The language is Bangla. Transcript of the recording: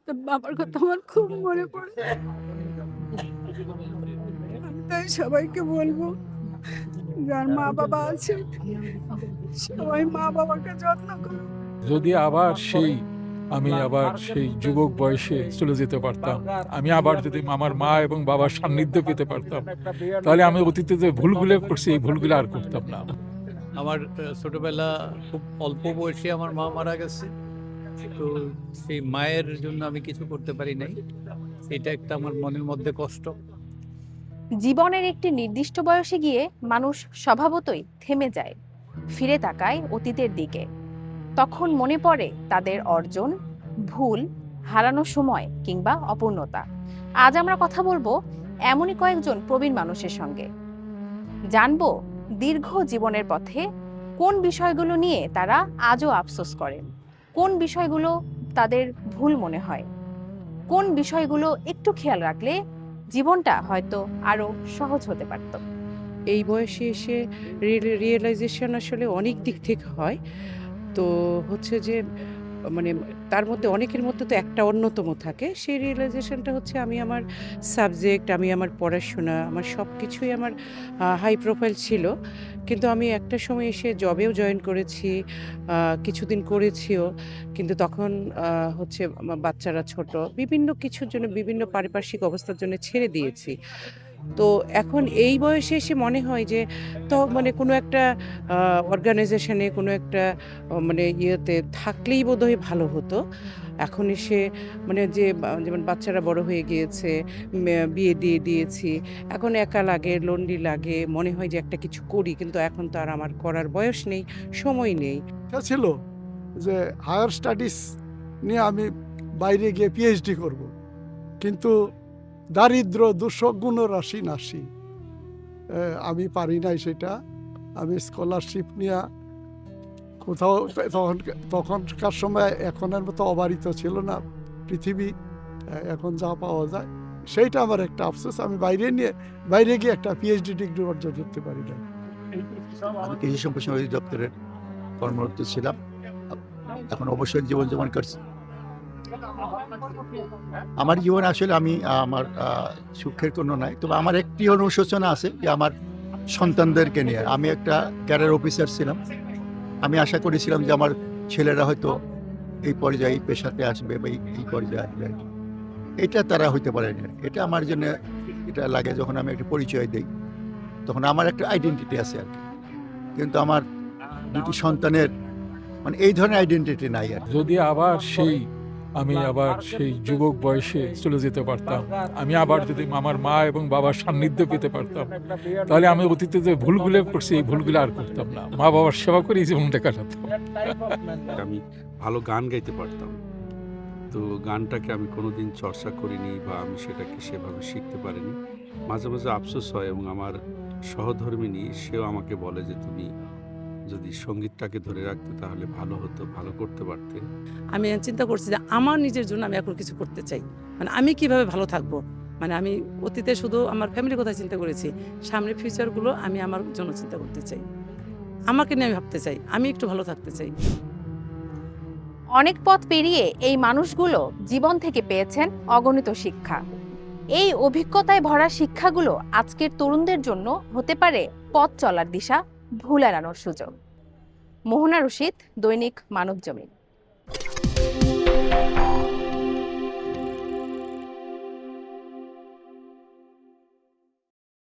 তো বাবার কথা আমার খুব মনে পড়ে। আমি তাই সবাইকে বলবো, যার মা বাবা আছে সবাই মা বাবাকে যত্ন করো। যদি আবার আমি আবার সেই যুবক বয়সে চলে যেতে পারতাম, আমি আবার যদি আমার মা এবং বাবার সান্নিধ্য পেতে পারতাম, তাহলে আমি অতীতে যে ভুলগুলো করছি এই ভুলগুলো আর করতাম না। আমার ছোটবেলা খুব অল্প বয়সে আমার মা মারা গেছে। তো সেই মায়ের জন্য আমি কিছু করতে পারি নাই। এটা একটা আমার মনের মধ্যে কষ্ট। জীবনের একটি নির্দিষ্ট বয়সে গিয়ে মানুষ স্বভাবতই থেমে যায়, ফিরে তাকায় অতীতের দিকে। তখন মনে পড়ে তাদের অর্জন, ভুল, হারানো সময় কিংবা অপূর্ণতা। আজ আমরা কথা বলবো এমনই কয়েকজন প্রবীণ মানুষের সঙ্গে। জানবো দীর্ঘ জীবনের পথে কোন বিষয়গুলো নিয়ে তারা আজও আফসোস করেন, কোন বিষয়গুলো তাদের ভুল মনে হয়, কোন বিষয়গুলো একটু খেয়াল রাখলে জীবনটা হয়তো আরো সহজ হতে পারত। এই বয়সে এসে রিয়েলাইজেশন আসলে অনেক দিক থেকে হয়। তো হচ্ছে যে মানে তার মধ্যে অনেকের মধ্যে তো একটা অন্যতম থাকে। সেই রিয়েলাইজেশনটা হচ্ছে আমি আমার সাবজেক্ট, আমি আমার পড়াশোনা, আমার সব কিছুই আমার হাই প্রোফাইল ছিল। কিন্তু আমি একটা সময় এসে জবেও জয়েন করেছি, কিছুদিন করেছিও। কিন্তু তখন হচ্ছে আমার বাচ্চারা ছোট। বিভিন্ন কিছুর জন্য, বিভিন্ন পারিপার্শ্বিক অবস্থার জন্য ছেড়ে দিয়েছি। তো এখন এই বয়সে এসে মনে হয় যে মানে কোনো একটা অর্গানাইজেশনে কোনো একটা মানে ইয়েতে থাকলেই বোধহয় ভালো হতো। এখন এসে মানে যেমন বাচ্চারা বড় হয়ে গিয়েছে, বিয়ে দিয়ে দিয়েছি। এখন একা লাগে, লোনলি লাগে, মনে হয় যে একটা কিছু করি, কিন্তু এখন তো আর আমার করার বয়স নেই, সময় নেই। ইচ্ছা ছিল যে হায়ার স্টাডিজ নিয়ে আমি বাইরে গিয়ে পিএইচডি করব, কিন্তু দারিদ্র দুঃসগুণ রাশি নাশি, আমি পারি নাই সেটা। আমি স্কলারশিপ নিয়ে কোথাও তখনকার সময় এখনের মতো অবারিত ছিল না পৃথিবী, এখন যা পাওয়া যায় সেইটা আমার একটা আফসোস। আমি বাইরে গিয়ে একটা পিএইচডি ডিগ্রি অর্জন করতে পারি না। আমি কৃষি সম্প্রসারণ অধিদপ্তরের কর্মরত ছিলাম, এখন অবশ্যই জীবন করছি। আমার জীবন আসলে আমি আমার সুখের কোনো নাই, তবে আমার একটি অনুশোচনা আছে যে আমার সন্তানদেরকে নিয়ে। আমি একটা ক্যাডার অফিসার ছিলাম, আমি আশা করেছিলাম যে আমার ছেলেরা হয়তো এই পর্যায়ে এই পেশাতে আসবে বা এই পর্যায়ে আসবে আর কি। এটা তারা হইতে পারেনি। এটা আমার জন্য এটা লাগে যখন আমি একটা পরিচয় দিই, তখন আমার একটা আইডেন্টিটি আছে আর কি। কিন্তু আমার দুটি সন্তানের মানে এই ধরনের আইডেন্টিটি নাই আর কি। যদি আমি আবার সেই যুবক বয়সে চলে যেতে পারতাম, আমি আবার যদি আমার মা এবং বাবার সান্নিধ্য পেতে পারতাম, তাহলে আমি অতীতে যে ভুলগুলো করছি এই ভুলগুলো আর করতাম না। মা বাবার সেবা করে এই জীবনটা কাটাতাম। আমি ভালো গান গাইতে পারতাম, তো গানটাকে আমি কোনোদিন চর্চা করিনি বা আমি সেটাকে সেভাবে শিখতে পারিনি। মাঝে মাঝে আফসোস হয়, এবং আমার সহধর্মিণী সেও আমাকে বলে যে তুমি যদি সঙ্গীতটাকে ধরে রাখতে তাহলে ভালো হতো, ভালো করতে পারতে। আমি চিন্তা করছি যে আমার নিজের জন্য আমি এখন কিছু করতে চাই, মানে আমি কিভাবে ভালো থাকবো। মানে আমি অতীতে শুধু আমার ফ্যামিলির কথা চিন্তা করেছি, সামনের ফিউচারগুলো আমি আমার জন্য চিন্তা করতে চাই, আমাকে নিয়ে আমি ভাবতে চাই, আমি একটু ভালো থাকতে চাই। অনেক পথ পেরিয়ে এই মানুষগুলো জীবন থেকে পেয়েছেন অগণিত শিক্ষা। এই অভিজ্ঞতায় ভরা শিক্ষাগুলো আজকের তরুণদের জন্য হতে পারে পথ চলার দিশা, ভুল এড়ানোর সুযোগ। মোহনা রশিদ, দৈনিক মানবজমিন।